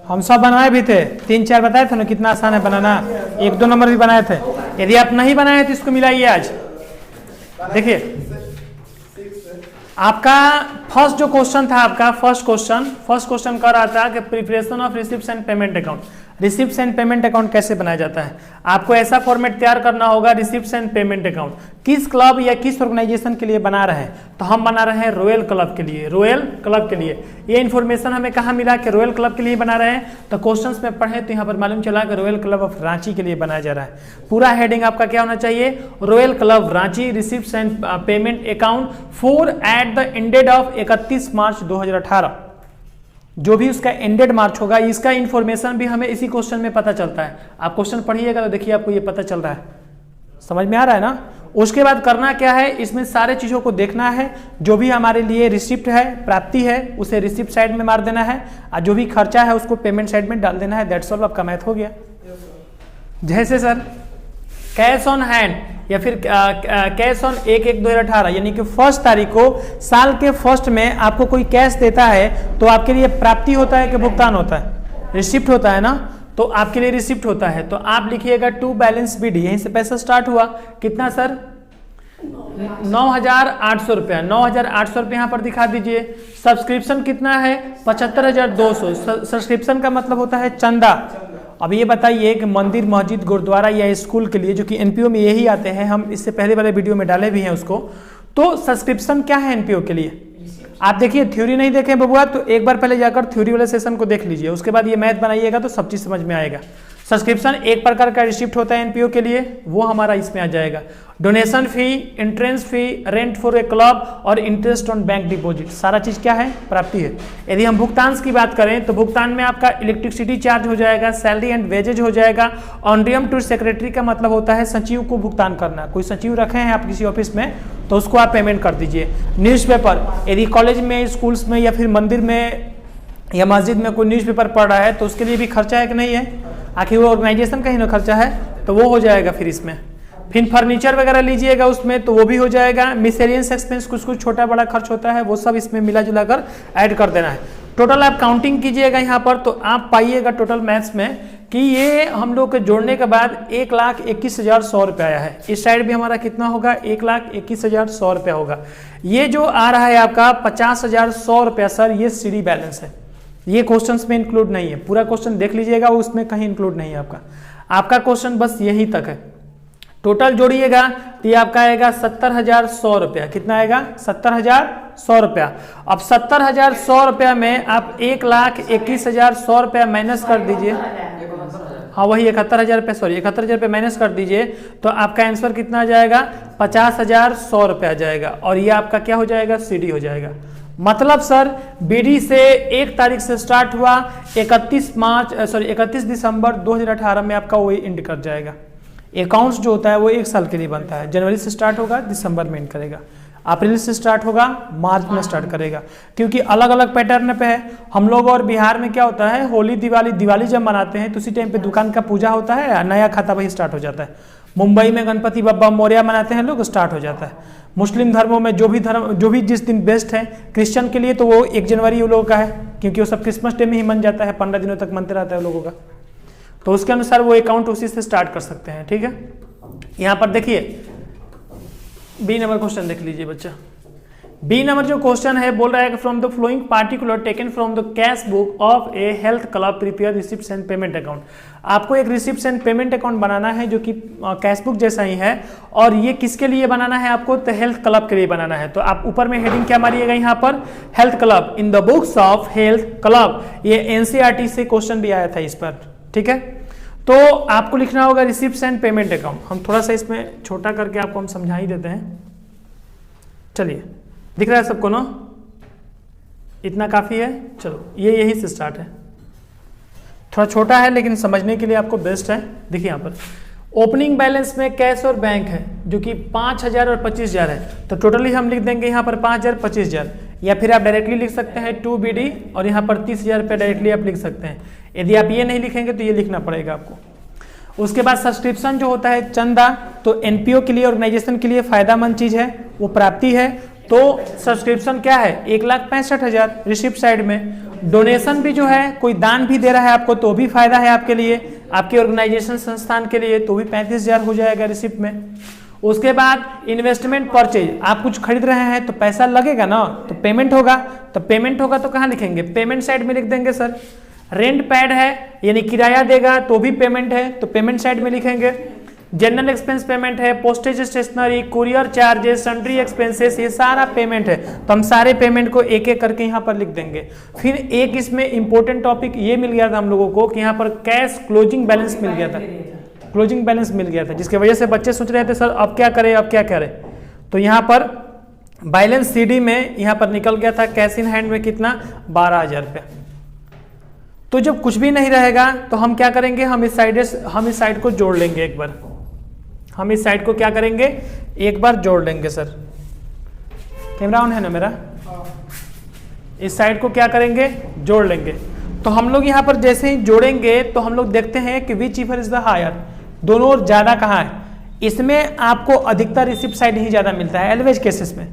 हम सब बनाए भी थे, 3-4 बताए थे ना कितना आसान है बनाना, 1-2 नंबर भी बनाए थे। यदि आप नहीं बनाए तो इसको मिलाइए आज। देखिए आपका फर्स्ट जो क्वेश्चन था, आपका फर्स्ट क्वेश्चन कह रहा था कि preparation of receipts and payment account, receipts and payment account कैसे बनाया जाता है। आपको ऐसा फॉर्मेट तैयार करना होगा, रिसिप्ट्स एंड पेमेंट अकाउंट किस क्लब या किस ऑर्गेनाइजेशन के लिए बना रहे हैं, तो हम बना रहे हैं रॉयल क्लब के लिए, रॉयल क्लब के लिए। ये इन्फॉर्मेशन हमें कहाँ मिला कि रॉयल क्लब के लिए बना रहे हैं, तो क्वेश्चंस में पढ़े तो यहाँ पर मालूम चला कि रॉयल क्लब ऑफ रांची के लिए बनाया जा रहा है। पूरा हेडिंग आपका क्या होना चाहिए, royal club Ranchi receipts and payment account for at the ended of 31 मार्च 2018। जो भी उसका एंडेड मार्च होगा, इसका इन्फॉर्मेशन भी हमें इसी क्वेश्चन में पता चलता है। आप क्वेश्चन पढ़िएगा तो देखिए आपको ये पता चल रहा है, समझ में आ रहा है ना। उसके बाद करना क्या है, इसमें सारे चीजों को देखना है। जो भी हमारे लिए रिसिप्ट है, प्राप्ति है, उसे रिसिप्ट साइड में मार देना है, और जो भी खर्चा है उसको पेमेंट साइड में डाल देना है। दैट्स ऑल, आपका मैथ हो गया। जैसे सर कैश ऑन हैंड या फिर कैश ऑन 1/1/2018 यानी कि 1 तारीख को साल के फर्स्ट में आपको कोई कैश देता है तो आपके लिए प्राप्ति होता है कि भुगतान होता है, रिसिप्ट होता है ना, तो आपके लिए रिसिप्ट होता है। तो आप लिखिएगा टू बैलेंस बीडी, यहीं से पैसा स्टार्ट हुआ। कितना सर, 9,800 रुपया, 9,800 रुपये यहाँ पर दिखा दीजिए। सब्सक्रिप्शन कितना है, 75,200। सब्सक्रिप्शन का मतलब होता है चंदा। अब ये बताइए कि मंदिर, मस्जिद, गुरुद्वारा या स्कूल के लिए, जो कि एनपीओ में यही आते हैं, हम इससे पहले वाले वीडियो में डाले भी हैं उसको, तो सब्सक्रिप्शन क्या है एनपीओ के लिए। आप देखिए, थ्योरी नहीं देखें बबुआ तो एक बार पहले जाकर थ्योरी वाले सेशन को देख लीजिए, उसके बाद ये मैथ बनाइएगा तो सब चीज समझ में आएगा। सब्सक्रिप्शन एक प्रकार का रिसिप्ट होता है एनपीओ के लिए, वो हमारा इसमें आ जाएगा। Donation fee, entrance fee, rent for a club और इंटरेस्ट ऑन बैंक डिपॉजिट, सारा चीज क्या है, प्राप्ति है। यदि हम भुगतान की बात करें तो भुगतान में आपका इलेक्ट्रिसिटी चार्ज हो जाएगा, सैलरी एंड वेजेज हो जाएगा। ऑनरियम टू सेक्रेटरी का मतलब होता है सचिव को भुगतान करना। कोई सचिव रखे हैं आप किसी ऑफिस में तो उसको आप पेमेंट कर दीजिए। न्यूज़पेपर, यदि कॉलेज में, स्कूल्स में या फिर मंदिर में या मस्जिद में कोई न्यूज़पेपर पढ़ रहा है तो उसके लिए भी खर्चा है कि नहीं है, आखिर वो ऑर्गेनाइजेशन का ही ना खर्चा है, तो वो हो जाएगा फिर इसमें। फिर फर्नीचर वगैरह लीजिएगा उसमें तो वो भी हो जाएगा। मिसलेनियस एक्सपेंस, कुछ कुछ छोटा बड़ा खर्च होता है, वो सब इसमें मिला जुला कर ऐड कर देना है। टोटल आप काउंटिंग कीजिएगा यहाँ पर तो आप पाइएगा टोटल मैथ्स में कि ये हम लोग के जोड़ने के बाद 1,21,100 रुपया आया है। इस साइड भी हमारा कितना होगा, 1,21,100 रुपया होगा। ये जो आ रहा है आपका 50,100 रुपया सर, ये सीडी बैलेंस है। ये क्वेश्चंस में इंक्लूड नहीं है, पूरा क्वेश्चन देख लीजिएगा, उसमें कहीं इंक्लूड नहीं है आपका क्वेश्चन बस यही तक है। टोटल जोड़िएगा तो ये आपका आएगा 70,100 रुपया। कितना आएगा, 70,100 रुपया। अब 70,100 रुपया में आप 1,21,100 रुपया माइनस कर दीजिए, हाँ वही 71,000 रुपया, सॉरी 71,000 रुपया माइनस कर दीजिए तो आपका आंसर कितना आ जाएगा, 50,100 रुपया आ जाएगा। और ये आपका क्या हो जाएगा, सीडी हो जाएगा। मतलब सर बीडी से 1 तारीख से स्टार्ट हुआ, 31 दिसंबर 2018 में आपका वही एंड कर जाएगा। अकाउंट्स जो होता है वो 1 साल के लिए बनता है। जनवरी से स्टार्ट होगा, दिसंबर में एंड करेगा। अप्रैल से स्टार्ट होगा, मार्च में स्टार्ट करेगा, क्योंकि अलग अलग पैटर्न पे है। हम लोग और बिहार में क्या होता है, होली दिवाली जब मनाते हैं तो उसी टाइम पे दुकान का पूजा होता है, नया खाता वही स्टार्ट हो जाता है। मुंबई में गणपति बप्पा मोरया मनाते हैं लोग, स्टार्ट हो जाता है। मुस्लिम धर्मों में जो भी जिस दिन बेस्ट है, क्रिश्चियन के लिए तो वो 1 जनवरी उन लोगों का है, क्योंकि वो सब क्रिसमस डे में ही मन जाता है, 15 दिनों तक मनते रहता है लोगों का, तो उसके अनुसार वो अकाउंट उसी से स्टार्ट कर सकते हैं। ठीक है, यहाँ पर देखिए बी नंबर क्वेश्चन देख लीजिए बच्चा। बी नंबर जो क्वेश्चन है बोल रहा है कि from the flowing particular taken from the cash book of A health club prepare receipts and payment account. आपको एक रिसिप्ट्स एंड पेमेंट अकाउंट बनाना है जो कि कैश बुक जैसा ही है, और ये किसके लिए बनाना है आपको, तो हेल्थ क्लब के लिए बनाना है। तो आप ऊपर में हेडिंग क्या मारिएगा यहाँ पर, health club in the books of health club. ये एनसीईआरटी से क्वेश्चन भी आया था इस पर। ठीक है, तो आपको लिखना होगा रिसिप्ट्स एंड पेमेंट अकाउंट। हम थोड़ा सा इसमें छोटा करके आपको हम समझा ही देते हैं। चलिए, दिख रहा है सबको ना, इतना काफी है। चलो ये यही से स्टार्ट है, थोड़ा छोटा है लेकिन समझने के लिए आपको बेस्ट है। देखिए यहाँ पर ओपनिंग बैलेंस में कैश और बैंक है जो कि 5,000 और 25,000 है, तो टोटली हम लिख देंगे यहाँ पर 5,000 25,000, या फिर आप डायरेक्टली लिख सकते हैं 2BD और यहाँ पर 30,000 रुपये डायरेक्टली आप लिख सकते हैं। यदि आप ये नहीं लिखेंगे तो ये लिखना पड़ेगा आपको। उसके बाद सब्सक्रिप्शन जो होता है चंदा, तो एनपीओ के लिए, ऑर्गेनाइजेशन के लिए फायदेमंद चीज है, वो प्राप्ति है। तो सब्सक्रिप्शन क्या है, 1,65,000 रिसिप्ट साइड में। डोनेशन भी जो है कोई दान भी दे रहा है आपको तो भी फायदा है आपके लिए, आपके ऑर्गेनाइजेशन संस्थान के लिए, तो भी 35,000 हो जाएगा रिसिप्ट में। उसके बाद इन्वेस्टमेंट परचेज, आप कुछ खरीद रहे हैं तो पैसा लगेगा ना, तो पेमेंट होगा, तो पेमेंट होगा तो कहाँ लिखेंगे, पेमेंट साइड में लिख देंगे सर। रेंट पैड है यानी किराया देगा तो भी पेमेंट है, तो पेमेंट साइड में लिखेंगे। जनरल एक्सपेंस पेमेंट है, postage, stationery, courier charges, sundry expenses, ये सारा पेमेंट है, तो हम सारे पेमेंट को एक एक करके यहाँ पर लिख देंगे। फिर एक इसमें इंपॉर्टेंट टॉपिक ये मिल गया था हम लोगों को कि यहाँ पर कैश क्लोजिंग बैलेंस मिल गया था, क्लोजिंग बैलेंस मिल गया था, जिसकी वजह से बच्चे सोच रहे थे सर अब क्या करें अब क्या करें। तो यहाँ पर बैलेंस सीडी में यहाँ पर निकल गया था कैश इन हैंड में कितना, 12,000 रुपया। तो जब कुछ भी नहीं रहेगा तो हम क्या करेंगे, हम इस साइड को जोड़ लेंगे एक बार, हम इस साइड को क्या करेंगे एक बार जोड़ लेंगे। सर कैमरा ऑन है ना मेरा, इस साइड को क्या करेंगे जोड़ लेंगे। तो हम लोग यहाँ पर जैसे ही जोड़ेंगे तो हम लोग देखते हैं कि विच ईफर इज द हायर, दोनों और ज्यादा कहाँ है। इसमें आपको अधिकतर रिसिप्ट साइड ही ज्यादा मिलता है, एलवेज केसेस में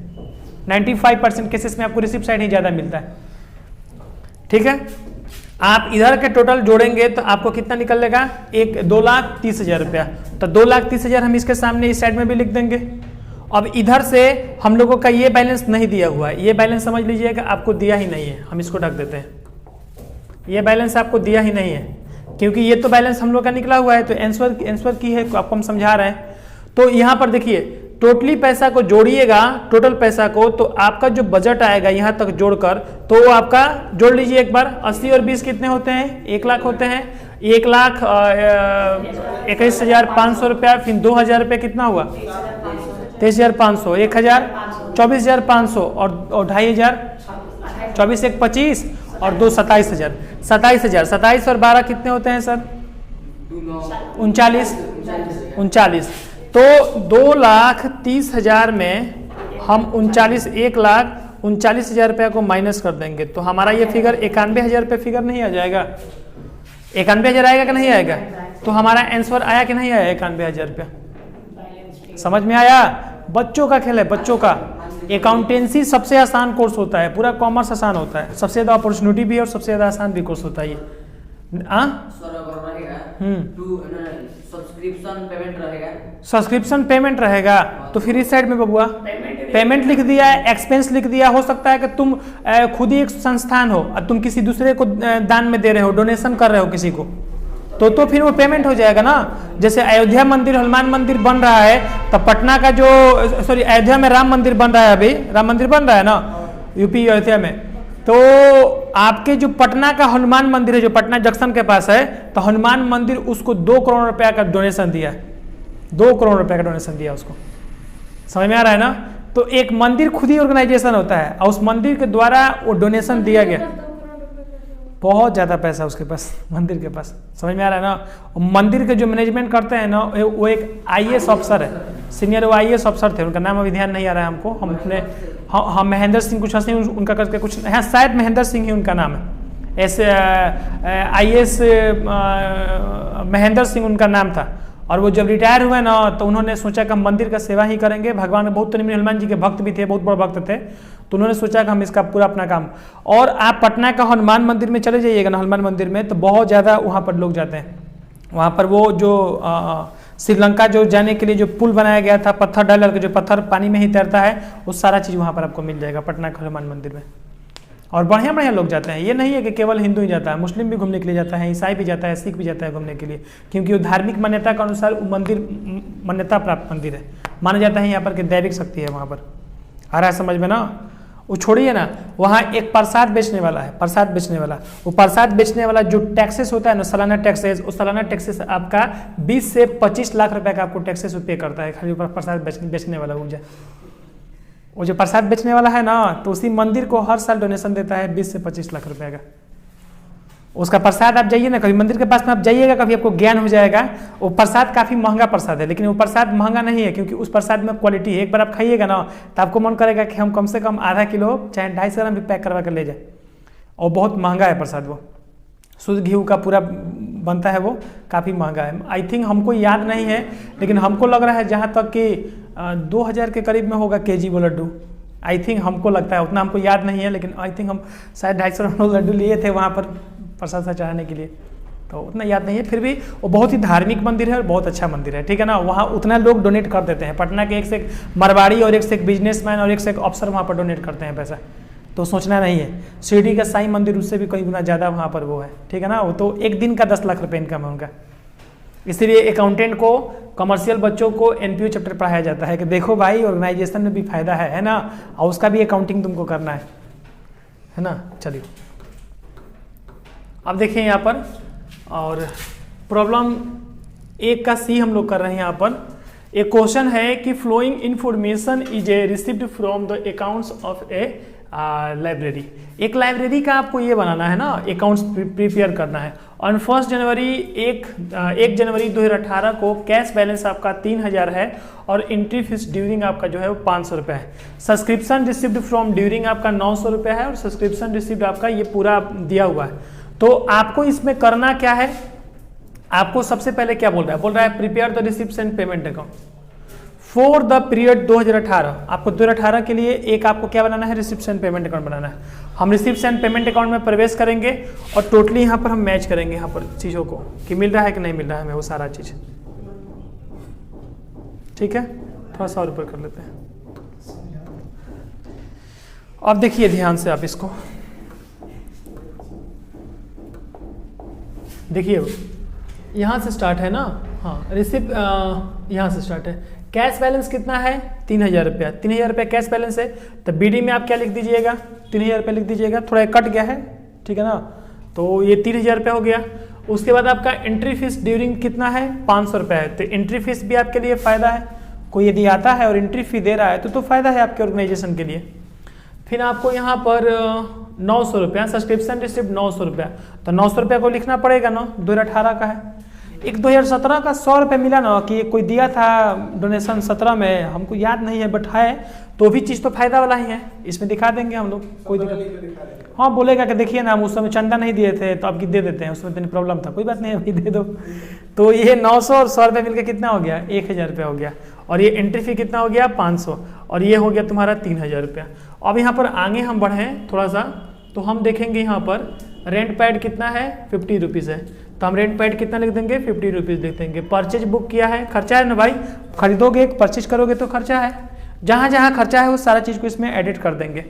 95% केसेस में आपको रिसिप्ट साइड ही ज्यादा मिलता है। ठीक है, आप इधर के टोटल जोड़ेंगे तो आपको कितना निकलेगा, 2,30,000 रुपया। तो 2,30,000 हम इसके सामने इस साइड में भी लिख देंगे। अब इधर से हम लोगों का ये बैलेंस नहीं दिया हुआ है, ये बैलेंस समझ लीजिएगा आपको दिया ही नहीं है, हम इसको ढक देते हैं। ये बैलेंस आपको दिया ही नहीं है क्योंकि ये तो बैलेंस हम लोग का निकला हुआ है, तो आंसर की है आपको हम समझा रहे हैं। तो यहाँ पर देखिए टोटली पैसा को जोड़िएगा, टोटल पैसा को, तो आपका जो बजट आएगा यहाँ तक जोड़कर, तो वो आपका जोड़ लीजिए एक बार। 80 और 20 कितने होते हैं, 1 लाख होते हैं। 1,21,500 रुपया, फिर 2,000 रुपये कितना हुआ, 23,500, 1,000, 24,500 और 2,500, 24 1 25 और 2 27,000, 27,000, 27 और 12 कितने होते हैं सर, 39। तो 2,30,000 में हम 1,39,000 रुपया को माइनस कर देंगे तो हमारा ये फिगर 91,000 रुपये फिगर नहीं आ जाएगा, 91,000 आएगा कि नहीं आएगा। तो हमारा आंसर आया कि नहीं आया 91,000 रुपया। समझ में आया, बच्चों का खेल है, बच्चों का। अकाउंटेंसी सबसे आसान कोर्स होता है, पूरा कॉमर्स आसान होता है, सबसे ज्यादा अपॉर्चुनिटी भी है और सबसे ज्यादा आसान भी कोर्स होता है ये। सब्सक्रिप्शन पेमेंट रहेगा तो फिर इस साइड में बबुआ पेमेंट लिख दिया है, एक्सपेंस लिख दिया। हो सकता है कि तुम खुद ही एक संस्थान हो और तुम किसी दूसरे को दान में दे रहे हो, डोनेशन कर रहे हो किसी को, तो फिर वो पेमेंट हो जाएगा ना। जैसे अयोध्या मंदिर, हनुमान मंदिर बन रहा है, तो पटना का जो अयोध्या में राम मंदिर बन रहा है, अभी राम मंदिर बन रहा है ना यूपी अयोध्या में, तो आपके जो पटना का हनुमान मंदिर है जो पटना जंक्शन के पास है, तो हनुमान मंदिर उसको 2 करोड़ रुपया का डोनेशन दिया, 2 करोड़ रुपया का डोनेशन दिया उसको। समझ में आ रहा है ना। तो एक मंदिर खुद ही ऑर्गेनाइजेशन होता है और उस मंदिर के द्वारा वो डोनेशन दिया गया, बहुत ज़्यादा पैसा उसके पास, मंदिर के पास। समझ में आ रहा है ना। मंदिर के जो मैनेजमेंट करते हैं ना, वो एक IAS ऑफिसर है, सीनियर वो IAS ऑफिसर थे, उनका नाम अभी ध्यान नहीं आ रहा है हमको। हम अपने हम महेंद्र सिंह कुछ हंसी उनका करके कुछ, हाँ शायद महेंद्र सिंह ही उनका नाम है, ऐसे IAS महेंद्र सिंह उनका नाम था। और वो जब रिटायर हुए ना तो उन्होंने सोचा कि हम मंदिर का सेवा ही करेंगे। भगवान बहुत हनुमान जी के भक्त भी थे, बहुत बड़े भक्त थे, तो उन्होंने सोचा कि हम इसका पूरा अपना काम। और आप पटना का हनुमान मंदिर में चले जाइएगा ना, हनुमान मंदिर में तो बहुत ज़्यादा वहाँ पर लोग जाते हैं। वहाँ पर वो जो श्रीलंका जो जाने के लिए जो पुल बनाया गया था, पत्थर डाल के जो पत्थर पानी में ही तैरता है, वो सारा चीज़ वहाँ पर आपको मिल जाएगा पटना का हनुमान मंदिर में। और बढ़िया बढ़िया लोग जाते हैं, ये नहीं है कि केवल हिंदू ही जाता है, मुस्लिम भी घूमने के लिए जाता है, ईसाई भी जाता है, सिख भी जाता है घूमने के लिए, क्योंकि वो धार्मिक मान्यता के अनुसार वो मंदिर मान्यता प्राप्त मंदिर है, माना जाता है यहाँ पर कि दैविक शक्ति है वहाँ पर। आ रहा है समझ में ना। वो छोड़िए ना, वहाँ एक प्रसाद बेचने वाला है, प्रसाद बेचने वाला, वो प्रसाद बेचने वाला जो टैक्सेस होता है ना, सालाना टैक्सेस, उस सालाना टैक्सेस आपका 20 से 25 लाख रुपए का आपको टैक्सेस पे करता है खाली प्रसाद बेचने वाला। वो जो प्रसाद बेचने वाला है ना, तो उसी मंदिर को हर साल डोनेशन देता है 20 से 25 लाख रुपए का। उसका प्रसाद आप जाइए ना, कभी मंदिर के पास में आप जाइएगा, कभी आपको ज्ञान हो जाएगा। वो प्रसाद काफ़ी महंगा प्रसाद है, लेकिन वो प्रसाद महंगा नहीं है क्योंकि उस प्रसाद में क्वालिटी है। एक बार आप खाइएगा ना तो आपको मन करेगा कि हम कम से कम आधा किलो चाहे 250 ग्राम भी पैक करवा कर ले जाए। और बहुत महंगा है प्रसाद, वो शुद्ध घी का पूरा बनता है, वो काफ़ी महंगा है। आई थिंक हमको याद नहीं है, लेकिन हमको लग रहा है जहाँ तक कि 2,000 के करीब में होगा केजी वो लड्डू, आई थिंक, हमको लगता है, उतना हमको याद नहीं है, लेकिन आई थिंक हम शायद 250 लड्डू लिए थे वहाँ पर प्रसाद सा चढ़ाने के लिए, तो उतना याद नहीं है। फिर भी वो बहुत ही धार्मिक मंदिर है और बहुत अच्छा मंदिर है, ठीक है ना। वहाँ उतना लोग डोनेट कर देते हैं, पटना के एक से एक मरवाड़ी और एक से एक बिजनेसमैन और एक से एक अफसर वहाँ पर डोनेट करते हैं पैसा, तो सोचना नहीं है। शिरडी का साईं मंदिर उससे भी कई गुना ज़्यादा वहाँ पर वो है, ठीक है ना। वो तो एक दिन का 10 लाख रुपये इनकम है उनका। इसीलिए अकाउंटेंट को, कमर्शियल बच्चों को एनपीओ चैप्टर पढ़ाया जाता है कि देखो भाई ऑर्गेनाइजेशन में भी फायदा है ना, और उसका भी अकाउंटिंग तुमको करना है ना। चलिए अब देखिए यहाँ पर, और प्रॉब्लम 1 का सी हम लोग कर रहे हैं। यहाँ पर एक क्वेश्चन है कि following information is a received from the accounts of a library. एक लाइब्रेरी का आपको ये बनाना है ना, अकाउंट्स प्रिपेयर करना है। ऑन 1 जनवरी 2018 को कैश बैलेंस आपका 3000 है और एंट्री फीस ड्यूरिंग आपका जो है वो 500 रुपये है। सब्सक्रिप्शन रिसिव्ड फ्रॉम ड्यूरिंग आपका 900 रुपये है और सब्सक्रिप्शन रिसिव्ड आपका ये पूरा दिया हुआ है। तो आपको इसमें करना क्या है, आपको सबसे पहले क्या बोल रहा है prepare the receipts and payment account for the period 2018। आपको 2018 के लिए एक आपको क्या बनाना है, रिसिप्ट्स एंड पेमेंट अकाउंट बनाना है। हम रिसिप्ट्स एंड पेमेंट अकाउंट में प्रवेश करेंगे और टोटली यहाँ पर हम मैच करेंगे यहाँ पर चीज़ों को कि मिल रहा है कि नहीं मिल रहा है हमें वो सारा चीज़, ठीक है। थोड़ा सा और ऊपर कर लेते हैं। अब देखिए ध्यान से आप इसको देखिए, यहाँ से स्टार्ट है ना, हाँ रिसिप्ट यहाँ से स्टार्ट है। कैश बैलेंस कितना है, 3000 रुपया, 3000 रुपया कैश बैलेंस है। तो बीडी में आप क्या लिख दीजिएगा, 3000 रुपया लिख दीजिएगा, थोड़ा कट गया है, ठीक है ना। तो ये 3000 रुपया हो गया। उसके बाद आपका एंट्री फीस ड्यूरिंग कितना है, 500 रुपया है। तो एंट्री फीस भी आपके लिए फ़ायदा है, कोई यदि आता है और एंट्री फी दे रहा है तो फ़ायदा है आपके ऑर्गेनाइजेशन के लिए। फिर आपको यहाँ पर 900 रुपया, सब्सक्रिप्शन रिसिप्ट 900 रुपया, तो 900 रुपया को लिखना पड़ेगा ना, 2018 का है। एक 2017 का 100 रुपये मिला ना, कि कोई दिया था डोनेशन 17 में, हमको याद नहीं है बट है, तो भी चीज़ तो फायदा वाला ही है, इसमें दिखा देंगे हम लोग, कोई दिक्कत। हाँ बोलेगा कि देखिए ना हम उस समय चंदा नहीं दिए थे तो अब दे देते हैं, उसमें इतनी प्रॉब्लम था, कोई बात नहीं अभी दे दो। तो ये 900 और 100 रुपये मिलकर कितना हो गया, 1000 रुपया हो गया। और ये एंट्री फी कितना हो गया, 500, और ये हो गया तुम्हारा 3000 रुपया। अब यहाँ पर आगे हम बढ़ें थोड़ा सा, तो हम देखेंगे यहाँ पर रेंट पैड कितना है, 50 रुपीज़ है। तो हम रेंट पैड कितना लिख देंगे, 50 रुपीज़ लिख देंगे। परचेज बुक किया है, खर्चा है ना भाई, खरीदोगे परचेज करोगे तो खर्चा है, जहाँ जहाँ खर्चा है वो सारा चीज़ को इसमें एडिट कर देंगे।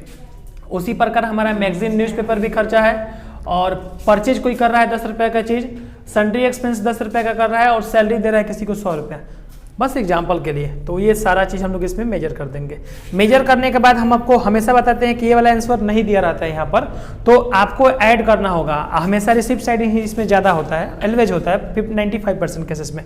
उसी प्रकार हमारा मैगजीन न्यूज़पेपर भी खर्चा है, और परचेज कोई कर रहा है 10 रुपये का चीज़, सन्ड्री एक्सपेंस 10 रुपये का कर रहा है, और सैलरी दे रहा है किसी को 100 रुपया, बस एग्जाम्पल के लिए। तो ये सारा चीज़ हम लोग इसमें मेजर कर देंगे। मेजर करने के बाद हम आपको हमेशा बताते हैं कि ये वाला आंसर नहीं दिया रहता है यहाँ पर, तो आपको ऐड करना होगा। हमेशा रिसिप्ट साइड ही इसमें ज़्यादा होता है, एलवेज होता है 95% केसेस में।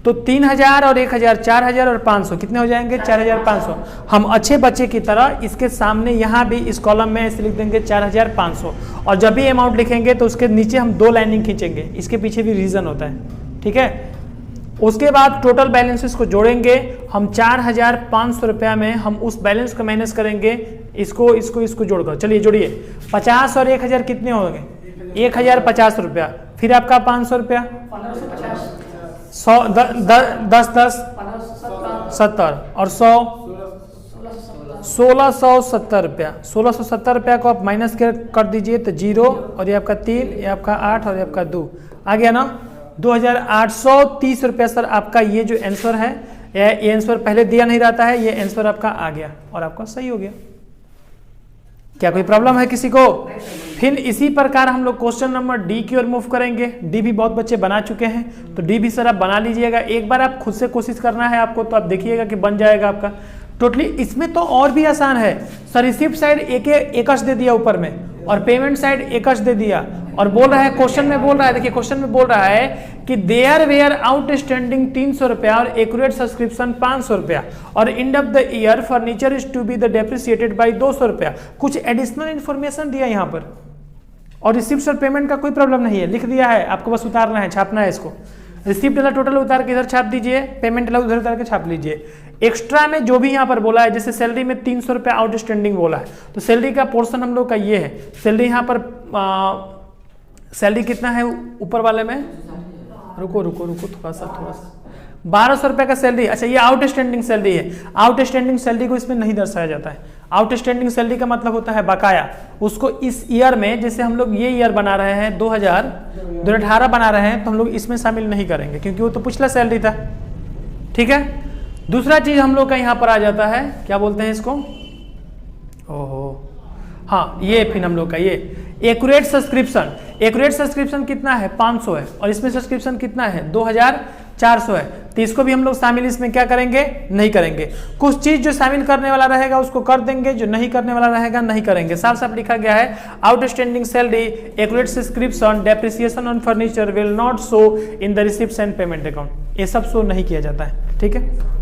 तो 3000 और 1000, 4000 और 500 कितने हो जाएंगे, 4500। हम अच्छे बच्चे की तरह इसके सामने यहाँ भी इस कॉलम में ऐसे लिख देंगे 4500, और जब भी अमाउंट लिखेंगे तो उसके नीचे हम 2 लाइनिंग खींचेंगे, इसके पीछे भी रीज़न होता है, ठीक है। उसके बाद टोटल बैलेंसेस को जोड़ेंगे हम, 4500 रुपया में हम उस बैलेंस को माइनस करेंगे, इसको जोड़कर, चलिए जोड़िए। 50 और 1000 कितने हो गए, 1050 रुपया। फिर आपका 500 रुपया, 100 10 10 70 और 100 1670 रुपया। 1670 रुपया को आप माइनस कर दीजिए तो 0, और ये आपका 3, ये आपका 8 और ये आपका 2 आ गया ना, 2830 रुपया। सर आपका ये जो आंसर है, ये आंसर पहले दिया नहीं रहता है, ये आंसर आपका आ गया और आपका सही हो गया। क्या कोई प्रॉब्लम है किसी को? फिर इसी प्रकार हम लोग क्वेश्चन नंबर डी की ओर मूव करेंगे। डी भी बहुत बच्चे बना चुके हैं, तो डी भी सर आप बना लीजिएगा। एक बार आप खुद से कोशिश करना है आपको, तो आप देखिएगा कि बन जाएगा आपका टोटली। इसमें तो और भी आसान है सर, रिसिप्ट साइड एक दे दिया ऊपर में, और पेमेंट साइड एक दे दिया, और बोल रहा है क्वेश्चन में बोल रहा है, देखिए क्वेश्चन में बोल रहा है कि देयर वेयर आउटस्टैंडिंग 300 रुपया और एक्यूरेट सब्सक्रिप्शन 500 रुपया, और end of the year furniture is to be the depreciated by 200 रुपया। कुछ एडिशनल इन्फॉर्मेशन दिया यहाँ पर, और रिसिप्ट और पेमेंट का कोई प्रॉब्लम नहीं है, लिख दिया है, आपको बस उतारना है, छापना है इसको। रिसिप्ट वाला टोटल उतार के इधर छाप दीजिए, पेमेंट वाला उधर उतार के छाप लीजिए। एक्स्ट्रा में जो भी यहाँ पर बोला है, जैसे सैलरी में 300 रुपया आउटस्टैंडिंग बोला है, तो सैलरी का पोर्शन हम लोग का ये है। सैलरी यहाँ पर सैलरी कितना है ऊपर वाले में, रुको थोड़ा सा 1200 रुपये का सैलरी। अच्छा ये आउटस्टैंडिंग सैलरी है, आउटस्टैंडिंग सैलरी को इसमें नहीं दर्शाया जाता है। आउटस्टैंडिंग सैलरी का मतलब होता है बकाया। उसको इस ईयर में, जैसे हम लोग ये ईयर बना रहे हैं 2018 बना रहे हैं, तो हम लोग इसमें शामिल नहीं करेंगे क्योंकि वो तो पिछला सैलरी था। ठीक है। दूसरा चीज हम लोग का यहाँ पर आ जाता है, क्या बोलते हैं इसको, ओहो हाँ, ये फिर हम लोग का ये एक्यूरेट सब्सक्रिप्शन। एक्यूरेट सब्सक्रिप्शन कितना है, 500 है, और इसमें सब्सक्रिप्शन कितना है, 2400 है। तो इसको भी हम लोग शामिल इसमें क्या करेंगे, नहीं करेंगे। कुछ चीज जो शामिल करने वाला रहेगा उसको कर देंगे, जो नहीं करने वाला रहेगा नहीं करेंगे। साफ साफ लिखा गया है, outstanding salary, accurate subscription, depreciation on furniture will not show in the receipts and payment account. ये सब शो नहीं किया जाता है। ठीक है।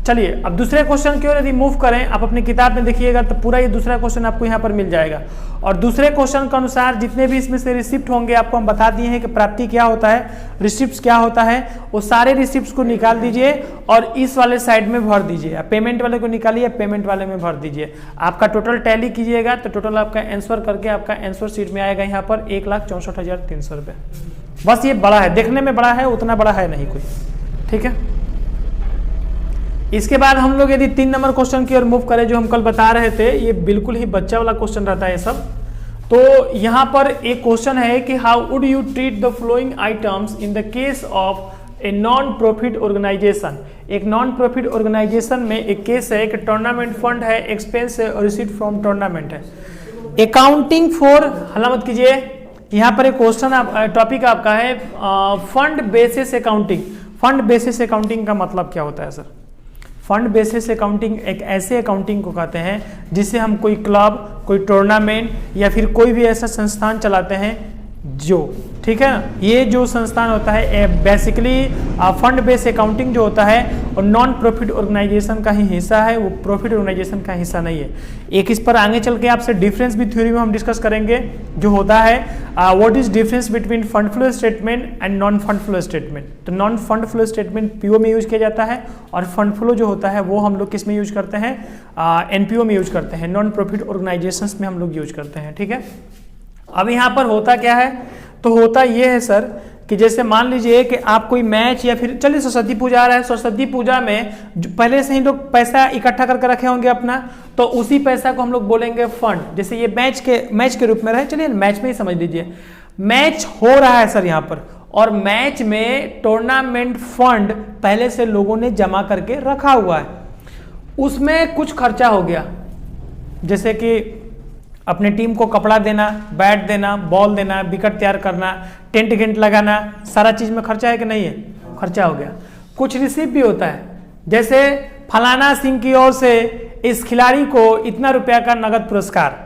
चलिए अब दूसरे क्वेश्चन की ओर यदि मूव करें, आप अपनी किताब में देखिएगा तो पूरा ये दूसरा क्वेश्चन आपको यहाँ पर मिल जाएगा। और दूसरे क्वेश्चन के अनुसार जितने भी इसमें से रिसिप्ट होंगे आपको हम बता दिए हैं कि प्राप्ति क्या होता है, रिसिप्ट क्या होता है। वो सारे रिसिप्ट को निकाल दीजिए और इस वाले साइड में भर दीजिए। पेमेंट वाले को निकालिए, पेमेंट वाले में भर दीजिए। आपका टोटल टैली कीजिएगा तो टोटल आपका आंसर करके आपका आंसर शीट में आएगा यहाँ पर 1,64,300 रुपये। बस ये बड़ा है, देखने में बड़ा है, उतना बड़ा है नहीं कोई। ठीक है। इसके बाद हम लोग यदि 3 नंबर क्वेश्चन की ओर मूव करें, जो हम कल बता रहे थे, ये बिल्कुल ही बच्चा वाला क्वेश्चन रहता है ये सब। तो यहाँ पर एक क्वेश्चन है कि how would you treat the following items in the case of a non profit organisation. एक नॉन प्रॉफिट ऑर्गेनाइजेशन में एक केस है कि टूर्नामेंट फंड है, एक्सपेंस है और रिसीट फ्रॉम टूर्नामेंट है। अकाउंटिंग फॉर, हल्ला मत कीजिए, यहाँ पर एक क्वेश्चन टॉपिक आपका है fund basis accounting. Fund basis accounting का मतलब क्या होता है सर? फंड बेसिस अकाउंटिंग एक ऐसे अकाउंटिंग को कहते हैं जिससे हम कोई क्लब, कोई टूर्नामेंट या फिर कोई भी ऐसा संस्थान चलाते हैं जो, ठीक है, ये जो संस्थान होता है बेसिकली फंड बेस अकाउंटिंग जो होता है और नॉन प्रॉफिट ऑर्गेनाइजेशन का ही हिस्सा है, वो प्रॉफिट ऑर्गेनाइजेशन का हिस्सा नहीं है। एक इस पर आगे चल के आपसे डिफरेंस भी थ्योरी में हम डिस्कस करेंगे, जो होता है what is difference between fund flow statement and non fund flow statement. तो non fund flow statement PO में यूज किया जाता है और फंड फ्लो जो होता है वो हम लोग किस में यूज करते हैं, एनपीओ में यूज करते हैं, नॉन प्रॉफिट ऑर्गेनाइजेशंस में हम लोग यूज करते हैं। ठीक है। अब यहाँ पर होता क्या है, तो होता ये है सर कि जैसे मान लीजिए कि आप कोई मैच या फिर चलिए सरस्वती पूजा आ रहा है, सरस्वती पूजा में पहले से ही लोग पैसा इकट्ठा करके रखे होंगे अपना, तो उसी पैसा को हम लोग बोलेंगे फंड। जैसे ये मैच के रूप में रहे, चलिए मैच में ही समझ लीजिए, मैच हो रहा है सर यहाँ पर, और मैच में टूर्नामेंट फंड पहले से लोगों ने जमा करके रखा हुआ है, उसमें कुछ खर्चा हो गया, जैसे कि अपने टीम को कपड़ा देना, बैट देना, बॉल देना, विकेट तैयार करना, टेंट गेंट लगाना, सारा चीज में खर्चा है कि नहीं है, खर्चा हो गया। कुछ रिसीव भी होता है, जैसे फलाना सिंह की ओर से इस खिलाड़ी को इतना रुपया का नगद पुरस्कार,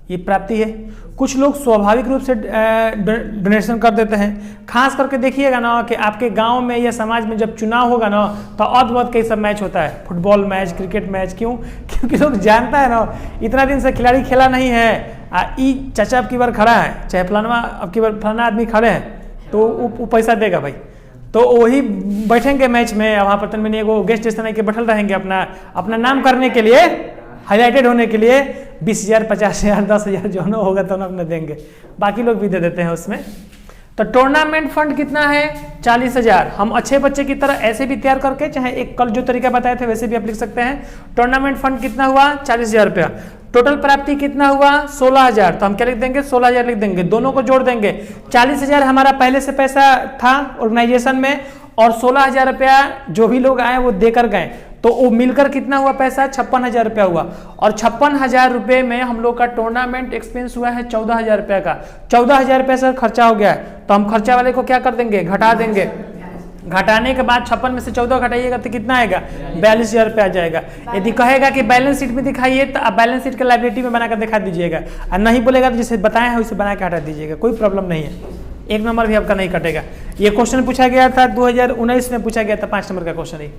ये प्राप्ति है। कुछ लोग स्वाभाविक रूप से डोनेशन कर देते हैं। खास करके देखिएगा ना कि आपके गांव में या समाज में जब चुनाव होगा ना, तो अद्भुत कई सब मैच होता है, फुटबॉल मैच, क्रिकेट मैच। क्यों? क्योंकि लोग जानता है ना, इतना दिन से खिलाड़ी खेला नहीं है, ई चाचा अब की बार खड़ा है, चाहे फलाना अब की बार फलाना आदमी खड़े हैं, तो वो पैसा देगा भाई। तो वही बैठेंगे मैच में, वहाँ पर तन में एगो गेस्ट स्टेशन के बैठल रहेंगे अपना नाम करने के लिए, हाईलाइटेड होने के लिए 20,000, 50,000, 10,000 जो ना होगा तो ना अपने देंगे, बाकी लोग भी दे देते हैं उसमें। तो टूर्नामेंट फंड कितना है, 40,000। हम अच्छे बच्चे की तरह ऐसे भी तैयार करके, चाहे एक कल जो तरीका बताए थे वैसे भी आप लिख सकते हैं। टूर्नामेंट फंड कितना हुआ, 40,000 रुपया। टोटल प्राप्ति कितना हुआ, 16,000। तो हम क्या लिख देंगे, 16,000 लिख देंगे, दोनों को जोड़ देंगे। 40,000 हमारा पहले से पैसा था ऑर्गेनाइजेशन में, और 16,000 रुपया जो भी लोग आए वो देकर गए, तो वो मिलकर कितना हुआ पैसा, 56,000 रुपया हुआ। और 56,000 रुपये में हम लोग का टूर्नामेंट एक्सपेंस हुआ है 14,000 रुपया का। 14,000 रुपया सर खर्चा हो गया है, तो हम खर्चा वाले को क्या कर देंगे, घटा देंगे। घटाने के बाद 56 में से 14 घटाइएगा तो कितना आएगा, 42,000 रुपया आ जाएगा। यदि कहेगा कि बैलेंस शीट में दिखाइए, तो आप बैलेंस शीट के लाइबिलिटी में बनाकर दिखा दीजिएगा, और नहीं बोलेगा तो जैसे बताया है उसे बना के हटा दीजिएगा, कोई प्रॉब्लम नहीं है, 1 नंबर भी आपका नहीं कटेगा। ये क्वेश्चन पूछा गया था 2019 में, पूछा गया था 5 नंबर का क्वेश्चन ही।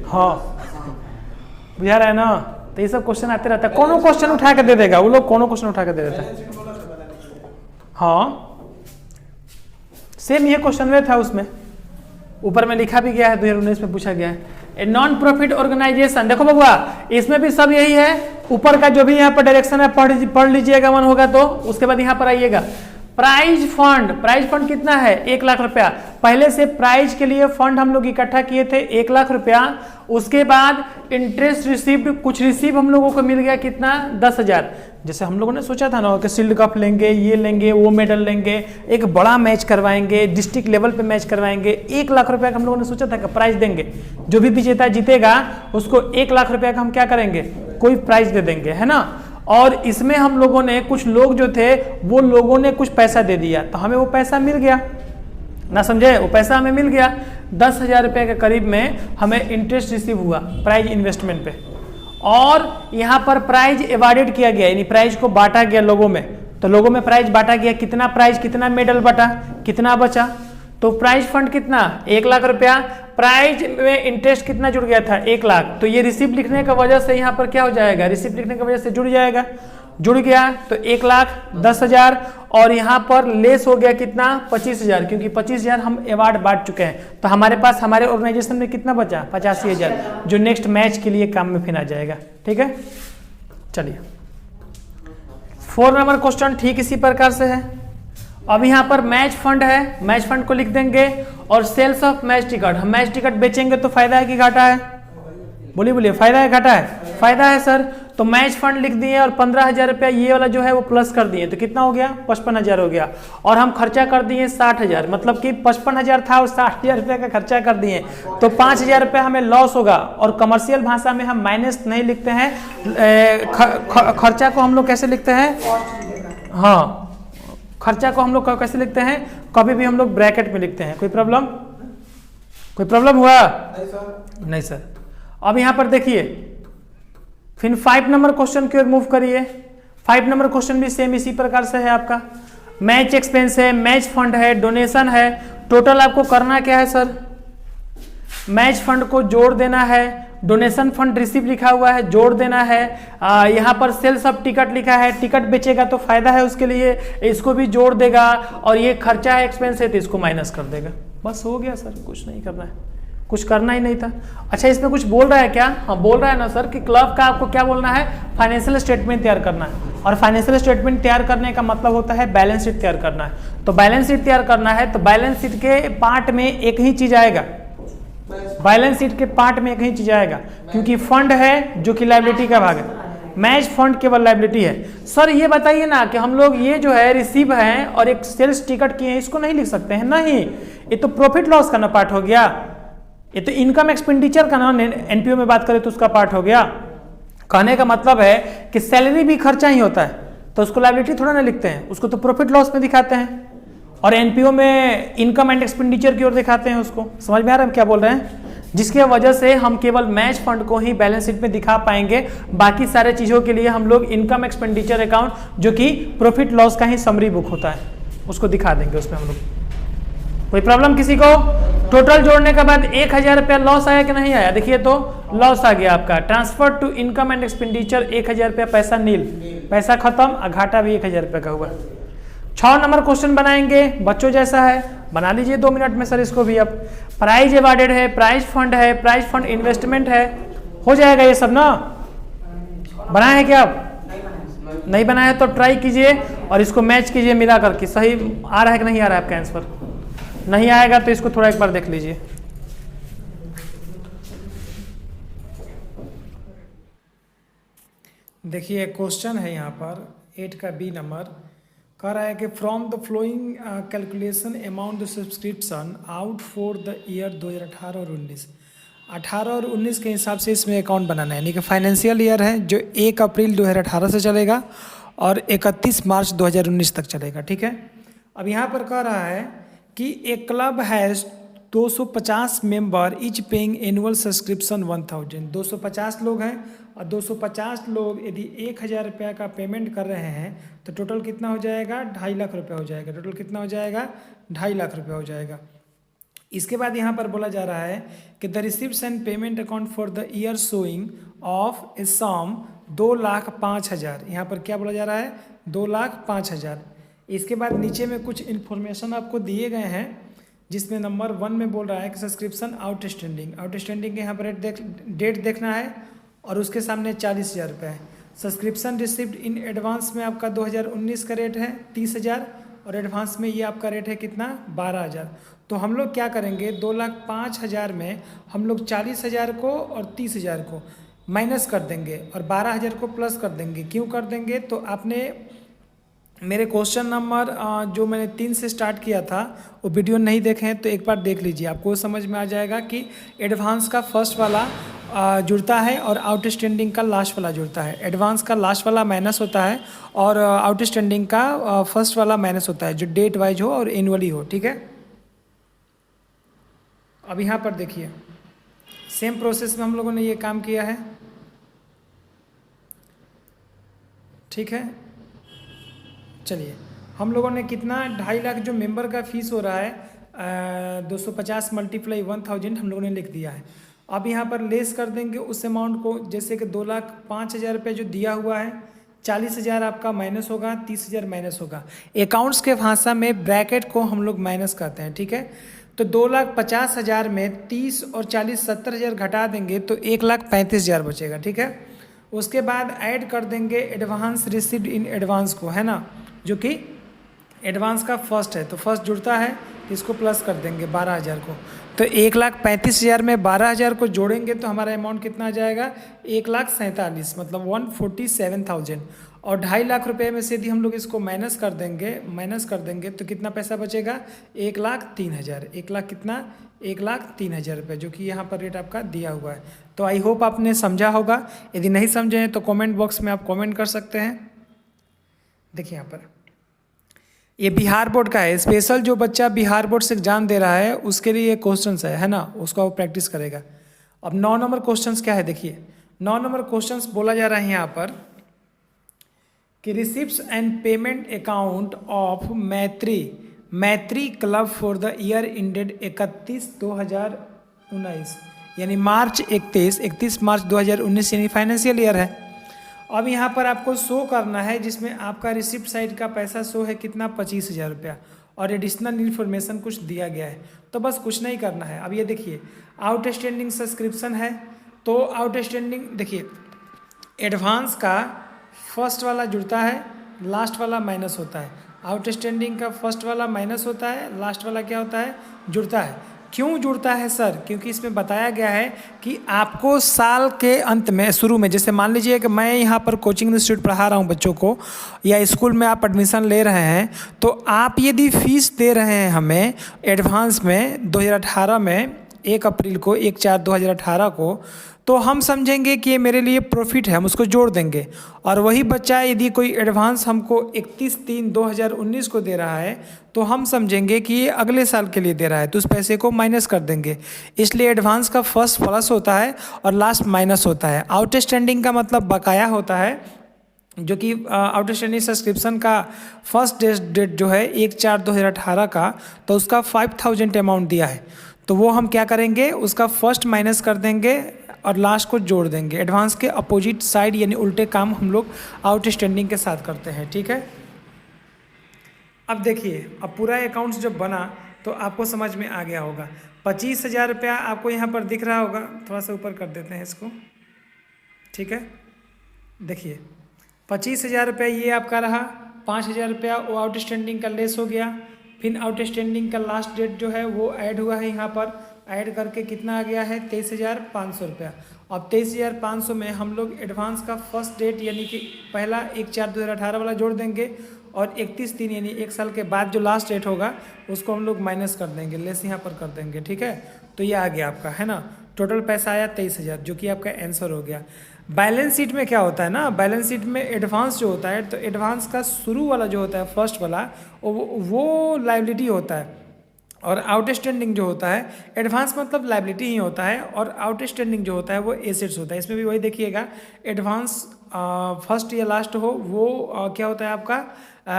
हाँ बुझा रहा है ना, तो ये सब क्वेश्चन आते रहता है, कोनो क्वेश्चन उठा के दे देगा वो लोग, कोनो क्वेश्चन उठा के दे देता है। हाँ सेम ये क्वेश्चन में था, उसमें ऊपर में लिखा भी गया है, 2019 में पूछा गया है। ए नॉन प्रॉफिट ऑर्गेनाइजेशन, देखो बबुआ इसमें भी सब यही है, ऊपर का जो भी यहाँ पर डायरेक्शन है पढ़ लीजिएगा, मन होगा तो उसके बाद यहाँ पर आइएगा। प्राइज फंड कितना है 1 लाख रुपया। पहले से प्राइज के लिए फंड हम लोग इकट्ठा किए थे 1 लाख रुपया। उसके बाद इंटरेस्ट रिसीव्ड, कुछ रिसीव हम लोगों को मिल गया कितना 10,000। जैसे हम लोगों ने सोचा था ना कि शील्ड कप लेंगे, ये लेंगे, वो मेडल लेंगे, एक बड़ा मैच करवाएंगे, डिस्ट्रिक्ट लेवल पे मैच करवाएंगे, 1 लाख रुपया का हम लोगों ने सोचा था कि प्राइज देंगे। जो भी विजेता जीतेगा उसको 1 लाख रुपया का हम क्या करेंगे, कोई प्राइज दे देंगे, है ना। और इसमें हम लोगों ने, कुछ लोग जो थे वो लोगों ने कुछ पैसा दे दिया, तो हमें वो पैसा मिल गया ना, समझे। वो पैसा हमें मिल गया 10,000 रुपये के करीब में हमें इंटरेस्ट रिसीव हुआ प्राइज इन्वेस्टमेंट पे। और यहाँ पर प्राइज एवार्डेड किया गया, यानी प्राइज को बांटा गया लोगों में। तो लोगों में प्राइज बांटा गया, कितना प्राइज, कितना मेडल बटा, कितना बचा। तो प्राइज फंड कितना 1 लाख रुपया, प्राइज में इंटरेस्ट कितना जुड़ गया था 1 लाख। तो ये रिसिप्ट लिखने का वजह से यहाँ पर क्या हो जाएगा, रिसिप्ट लिखने की वजह से जुड़ जाएगा, जुड़ गया। तो 1,10,000 और यहाँ पर लेस हो गया कितना 25,000, क्योंकि 25,000 हम अवार्ड बांट चुके हैं। तो हमारे पास, हमारे ऑर्गेनाइजेशन में कितना बचा 85,000, जो नेक्स्ट मैच के लिए काम में फिर आ जाएगा। ठीक है, चलिए 4 नंबर क्वेश्चन ठीक इसी प्रकार से है। अब यहाँ पर मैच फंड है, मैच फंड को लिख देंगे। और सेल्स ऑफ मैच टिकट, हम मैच टिकट बेचेंगे तो फायदा है कि घाटा है, बोलिए बोलिए, फायदा है घाटा है, फायदा है सर। तो मैच फंड लिख दिए और 15,000 रुपया ये वाला जो है वो प्लस कर दिए, तो कितना हो गया 55,000 हो गया। और हम खर्चा कर दिए 60,000, मतलब कि 55,000 था और 60,000 रुपये का खर्चा कर दिए, तो 5,000 रुपये हमें लॉस होगा। और कमर्शियल भाषा में हम माइनस नहीं लिखते हैं, खर्चा को हम लोग कैसे लिखते हैं, हाँ खर्चा को हम लोग कैसे लिखते हैं, कभी भी हम लोग ब्रैकेट में लिखते हैं। कोई प्रॉब्लम, कोई प्रॉब्लम हुआ? नहीं सर, नहीं सर। अब यहाँ पर देखिए, फिर 5 नंबर क्वेश्चन की ओर मूव करिए। 5 नंबर क्वेश्चन भी सेम इसी प्रकार से है आपका। मैच एक्सपेंस है, मैच फंड है, डोनेशन है। टोटल आपको करना क्या है सर, मैच फंड को जोड़ देना है, डोनेशन फंड रिसीव लिखा हुआ है जोड़ देना है, यहाँ पर सेल्स ऑफ टिकट लिखा है, टिकट बेचेगा तो फायदा है उसके लिए, इसको भी जोड़ देगा। और ये खर्चा है, एक्सपेंस है, तो इसको माइनस कर देगा। बस हो गया सर, कुछ नहीं करना है, कुछ करना ही नहीं था। अच्छा, इसमें कुछ बोल रहा है क्या? हाँ बोल रहा है ना सर कि क्लब का आपको क्या बोलना है, फाइनेंशियल स्टेटमेंट तैयार करना है। और फाइनेंशियल स्टेटमेंट तैयार करने का मतलब होता है बैलेंस शीट तैयार करना है। तो बैलेंस शीट तैयार करना है, तो बैलेंस शीट के पार्ट में एक ही चीज आएगा, बैलेंस शीट के पार्ट में एक ही चीज आएगा, क्योंकि फंड है जो कि लायबिलिटी का भाग है, मैच फंड केवल लायबिलिटी है। सर ये बताइए ना कि हम लोग ये जो है रिसीव है और एक सेल्स टिकट किए हैं, इसको नहीं लिख सकते हैं? नहीं, ये तो प्रॉफिट लॉस का ना पार्ट हो गया, ये तो इनकम एक्सपेंडिचर का ना, एनपीओ में बात करें तो उसका पार्ट हो गया। कहने का मतलब है कि सैलरी भी खर्चा ही होता है, तो उसको लायबिलिटी थोड़ा ना लिखते हैं, उसको तो प्रॉफिट लॉस में दिखाते हैं। और एनपीओ में इनकम एंड एक्सपेंडिचर की ओर दिखाते हैं उसको। समझ में आ रहा है हम क्या बोल रहे हैं? जिसके वजह से हम केवल मैच फंड को ही बैलेंस शीट में दिखा पाएंगे, बाकी सारे चीजों के लिए हम लोग इनकम एक्सपेंडिचर अकाउंट, जो कि प्रॉफिट लॉस का ही समरी बुक होता है, उसको दिखा देंगे उसमें हम लोग। कोई प्रॉब्लम किसी को? टोटल जोड़ने के बाद 1,000 रुपया लॉस आया कि नहीं आया? देखिए तो लॉस आ गया आपका। Transfer to income and expenditure 1,000 रुपया, पैसा नील, पैसा खत्म, और घाटा भी 1,000 रुपया का हुआ। 6 नंबर क्वेश्चन बनाएंगे, बच्चों जैसा है, बना लीजिए 2 मिनट में सर इसको भी। अब प्राइज एवार्डेड है, प्राइज फंड है, प्राइज फंड इन्वेस्टमेंट है, हो जाएगा ये सब ना? बनाए हैं क्या आप? नहीं बनाए हैं तो ट्राई कीजिए और इसको मैच कीजिए मिला करके, सही आ रहा है कि नहीं आ रहा है आपका आंसर। नहीं आएगा तो इसको थोड़ा एक बार देख लीजिए। देखिए क्वेश्चन है यहाँ पर 8 का बी नंबर, कह रहा है कि from the flowing calculation amount the subscription out for the year 2018 और 19। 18 और 19 के हिसाब से इसमें अकाउंट बनाना है, यानी कि फाइनेंशियल ईयर है जो 1 अप्रैल 2018 से चलेगा और 31 मार्च 2019 तक चलेगा। ठीक है, अब यहाँ पर कह रहा है कि एक club has 250 member each paying annual subscription 1000। 250 लोग हैं और 250 लोग यदि 1,000 रुपया का पेमेंट कर रहे हैं तो टोटल कितना हो जाएगा, 2.5 लाख रुपया हो जाएगा। टोटल कितना हो जाएगा, 2.5 लाख रुपया हो जाएगा। इसके बाद यहाँ पर बोला जा रहा है कि the receipts and payment account for the year showing of a sum 2,05,000। यहाँ पर क्या बोला जा रहा है, 2,05,000। इसके बाद नीचे में कुछ इन्फॉर्मेशन आपको दिए गए हैं, जिसमें नंबर 1 में बोल रहा है कि सब्सक्रिप्शन आउटस्टैंडिंग के यहाँ पर डेट देखना है और उसके सामने 40,000 रुपये है। सब्सक्रिप्शन रिसिप्ट इन एडवांस में आपका 2019 का रेट है 30,000 और एडवांस में ये आपका रेट है कितना 12,000। तो हम लोग क्या करेंगे 2,05,000 में हम लोग 40,000 को और 30,000 को माइनस कर देंगे और 12,000 को प्लस कर देंगे। क्यों कर देंगे, तो आपने मेरे क्वेश्चन नंबर जो मैंने 3 से स्टार्ट किया था वो वीडियो नहीं देखे हैं तो एक बार देख लीजिए, आपको समझ में आ जाएगा कि एडवांस का फर्स्ट वाला जुड़ता है और आउटस्टैंडिंग का लास्ट वाला जुड़ता है। एडवांस का लास्ट वाला माइनस होता है और आउटस्टैंडिंग का फर्स्ट वाला माइनस होता है, जो डेट वाइज हो और एनुअली हो। ठीक है, अब यहाँ पर देखिए सेम प्रोसेस में हम लोगों ने ये काम किया है। ठीक है, चलिए हम लोगों ने कितना 2.5 लाख जो मेंबर का फीस हो रहा है 250 मल्टीप्लाई 1000 हम लोगों ने लिख दिया है। अब यहाँ पर लेस कर देंगे उस अमाउंट को, जैसे कि 2,05,000 रुपये जो दिया हुआ है, 40,000 आपका माइनस होगा, 30,000 माइनस होगा। अकाउंट्स के भाषा में ब्रैकेट को हम लोग माइनस करते हैं। ठीक है, तो 2,50,000 में 30 और 40 70,000 घटा देंगे तो 1,35,000 बचेगा। ठीक है, उसके बाद ऐड कर देंगे एडवांस रिसीव्ड इन एडवांस को, है ना, जो कि एडवांस का फर्स्ट है, तो फर्स्ट जुड़ता है, इसको प्लस कर देंगे 12,000 को। तो 1,35,000 में 12,000 को जोड़ेंगे तो हमारा अमाउंट कितना आ जाएगा 1,47,000, मतलब 147,000। और 2.5 लाख रुपए में से यदि हम लोग इसको माइनस कर देंगे तो कितना पैसा बचेगा 1,03,000। 1 लाख कितना 1,03,000 रुपये, जो कि यहाँ पर रेट आपका दिया हुआ है। तो आई होप आपने समझा होगा। यदि नहीं समझे हैं तो कमेंट बॉक्स में आप कमेंट कर सकते हैं। देखिए यहाँ पर ये बिहार बोर्ड का है, स्पेशल जो बच्चा बिहार बोर्ड से एग्जाम दे रहा है उसके लिए ये क्वेश्चंस है ना, उसका वो प्रैक्टिस करेगा। अब 9 नंबर क्वेश्चंस क्या है, देखिए 9 नंबर क्वेश्चंस बोला जा रहा है यहाँ पर कि receipts and payment account of Maitri club for the year ended 31/2019, यानी मार्च 31 मार्च 2019 यानी फाइनेंशियल ईयर है। अब यहाँ पर आपको शो करना है जिसमें आपका रिसिप्ट साइड का पैसा शो है कितना 25,000 रुपया और एडिशनल इन्फॉर्मेशन कुछ दिया गया है। तो बस कुछ नहीं करना है। अब ये देखिए आउटस्टैंडिंग सब्सक्रिप्शन है, तो आउटस्टैंडिंग देखिए एडवांस का फर्स्ट वाला जुड़ता है, लास्ट वाला माइनस होता है। आउटस्टैंडिंग का फर्स्ट वाला माइनस होता है, लास्ट वाला क्या होता है जुड़ता है। क्यों जुड़ता है सर, क्योंकि इसमें बताया गया है कि आपको साल के अंत में शुरू में, जैसे मान लीजिए कि मैं यहाँ पर कोचिंग इंस्टीट्यूट पढ़ा रहा हूँ बच्चों को, या स्कूल में आप एडमिशन ले रहे हैं, तो आप यदि फीस दे रहे हैं हमें एडवांस में 2018 में 1 अप्रैल को 1/4/2018 को, तो हम समझेंगे कि ये मेरे लिए प्रॉफिट है, हम उसको जोड़ देंगे। और वही बच्चा यदि कोई एडवांस हमको 31/3/2019 को दे रहा है तो हम समझेंगे कि ये अगले साल के लिए दे रहा है, तो उस पैसे को माइनस कर देंगे। इसलिए एडवांस का फर्स्ट प्लस होता है और लास्ट माइनस होता है। आउटस्टैंडिंग का मतलब बकाया होता है, जो कि आउटस्टैंडिंग सब्सक्रिप्शन का फर्स्ट डेट जो है 1/4/2018 का, तो उसका 5,000 अमाउंट दिया है, तो वो हम क्या करेंगे उसका फर्स्ट माइनस कर देंगे और लास्ट को जोड़ देंगे। एडवांस के अपोजिट साइड यानी उल्टे काम हम लोग आउटस्टैंडिंग के साथ करते हैं। ठीक है, अब देखिए अब पूरा अकाउंट्स जब बना तो आपको समझ में आ गया होगा। 25,000 रुपया आपको यहाँ पर दिख रहा होगा, थोड़ा सा ऊपर कर देते हैं इसको। ठीक है, देखिए 25,000 रुपया ये आपका रहा, 5,000 रुपया वो आउटस्टैंडिंग का लेस हो गया, फिर आउटस्टैंडिंग का लास्ट डेट जो है वो ऐड हुआ है, यहाँ पर ऐड करके कितना आ गया है 23,500 रुपया। अब 23,500 में हम लोग एडवांस का फर्स्ट डेट यानी कि पहला 1/4/2018 वाला जोड़ देंगे और 31/3 यानी 1 साल के बाद जो लास्ट डेट होगा उसको हम लोग माइनस कर देंगे, लेस यहाँ पर कर देंगे। ठीक है, तो ये आ गया आपका, है ना, टोटल पैसा आया 23,000, जो कि आपका आंसर हो गया। बैलेंस शीट में क्या होता है ना, बैलेंस शीट में एडवांस जो होता है, तो एडवांस का शुरू वाला जो होता है फर्स्ट वाला वो लायबिलिटी होता है, और आउटस्टैंडिंग जो होता है, एडवांस मतलब लायबिलिटी ही होता है और आउटस्टैंडिंग जो होता है वो एसेट्स होता है। इसमें भी वही देखिएगा, एडवांस फर्स्ट या लास्ट हो वो क्या होता है आपका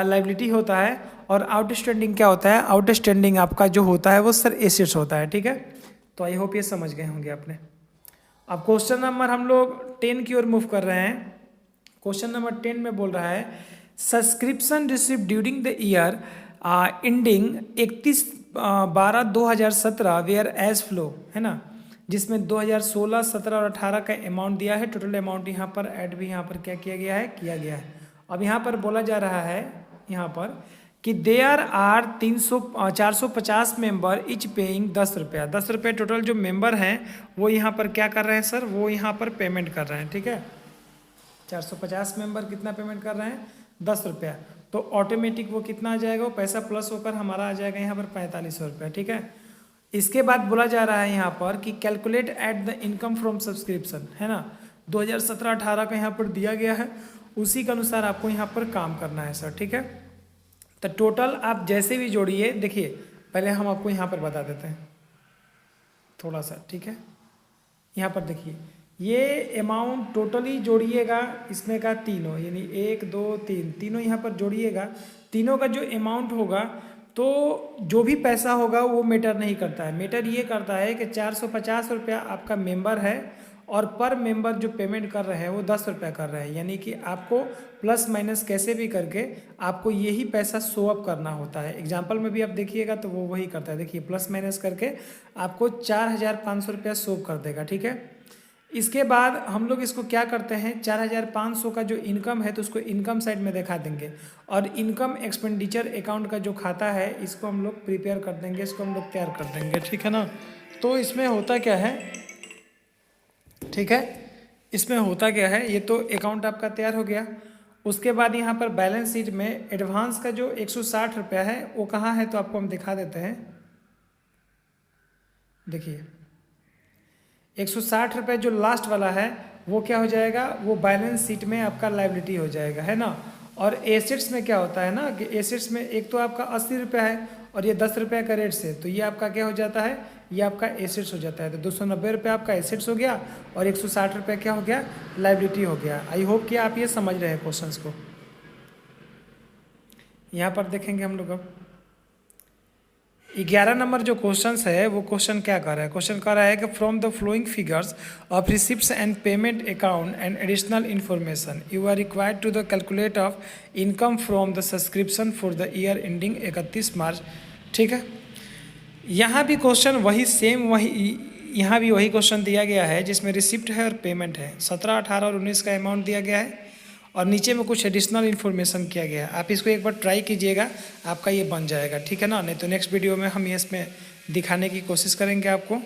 लायबिलिटी होता है, और आउटस्टैंडिंग क्या होता है, आउटस्टैंडिंग आपका जो होता है वो सर एसेट्स होता है। ठीक है, तो आई होप ये समझ गए होंगे आपने। अब क्वेश्चन नंबर हम लोग 10 की ओर मूव कर रहे हैं। क्वेश्चन नंबर 10 में बोल रहा है subscription receive during the year ending 31/12/2017 were as follow, है ना, जिसमें 2016, 17 और 18 का अमाउंट दिया है। टोटल अमाउंट यहाँ पर ऐड भी यहाँ पर क्या किया गया है, किया गया है। अब यहाँ पर बोला जा रहा है यहाँ पर कि there are 450 member each paying 10 रुपया। 10 रुपये टोटल जो मेंबर हैं वो यहाँ पर क्या कर रहे हैं सर, वो यहाँ पर पेमेंट कर रहे हैं। ठीक है, 450 मेंबर कितना पेमेंट कर रहे हैं, 10 रुपया। तो ऑटोमेटिक वो कितना आ जाएगा, वो पैसा प्लस होकर हमारा आ जाएगा यहाँ पर 4500 रुपया। ठीक है, इसके बाद बोला जा रहा है यहाँ पर कि calculate at the income from subscription, है ना, 2017-18 का यहाँ पर दिया गया है, उसी के अनुसार आपको यहाँ पर काम करना है सर। ठीक है, तो टोटल आप जैसे भी जोड़िए, देखिए पहले हम आपको यहाँ पर बता देते हैं थोड़ा सा। ठीक है, यहाँ पर देखिए ये अमाउंट टोटली जोड़िएगा, इसमें का तीनों यानी 1 2 3 तीनों यहाँ पर जोड़िएगा। तीनों का जो अमाउंट होगा, तो जो भी पैसा होगा वो मैटर नहीं करता है, मैटर ये करता है कि 450 रुपया आपका मेंबर है और पर मेंबर जो पेमेंट कर रहे हैं वो 10 रुपया कर रहे हैं, यानी कि आपको प्लस माइनस कैसे भी करके आपको यही पैसा शो अप करना होता है। एग्जाम्पल में भी आप देखिएगा तो वो वही करता है, देखिए प्लस माइनस करके आपको 4500 रुपया शो अप कर देगा। ठीक है, इसके बाद हम लोग इसको क्या करते हैं, 4500 का जो इनकम है तो उसको इनकम साइड में दिखा देंगे, और इनकम एक्सपेंडिचर अकाउंट का जो खाता है इसको हम लोग प्रिपेयर कर देंगे, इसको हम लोग तैयार कर देंगे। ठीक है ना, तो इसमें होता क्या है, ठीक है, इसमें होता क्या है, ये तो अकाउंट आपका तैयार हो गया। उसके बाद यहाँ पर बैलेंस शीट में एडवांस का जो 160 रुपया है वो कहाँ है, तो आपको हम दिखा देते हैं। देखिए 160 रुपये जो लास्ट वाला है वो क्या हो जाएगा, वो बैलेंस शीट में आपका लायबिलिटी हो जाएगा, है ना। और एसेट्स में क्या होता है ना कि एसेट्स में एक तो आपका 80 रुपया है और ये 10 रुपये का रेट से, तो ये आपका क्या हो जाता है, ये आपका एसेट्स हो जाता है। तो 290 रुपये आपका एसेट्स हो गया और 160 रुपये क्या हो गया, लायबिलिटी हो गया। आई होप कि आप ये समझ रहे हैं क्वेश्चंस को। यहाँ पर देखेंगे हम लोग अब 11 नंबर जो क्वेश्चन है वो क्वेश्चन क्या कर रहा है, क्वेश्चन कर रहा है कि from the following figures of receipts and payment account and additional information you are required to the calculate of income from the subscription for the year ending 31 March. ठीक है, यहाँ भी क्वेश्चन वही सेम, वही यहाँ भी वही क्वेश्चन दिया गया है जिसमें रिसिप्ट है और पेमेंट है, 17, 18 और 19 का अमाउंट दिया गया है और नीचे में कुछ एडिशनल इन्फॉर्मेशन किया गया है। आप इसको एक बार ट्राई कीजिएगा, आपका ये बन जाएगा। ठीक है ना, नहीं तो नेक्स्ट वीडियो में हम ये इसमें दिखाने की कोशिश करेंगे आपको।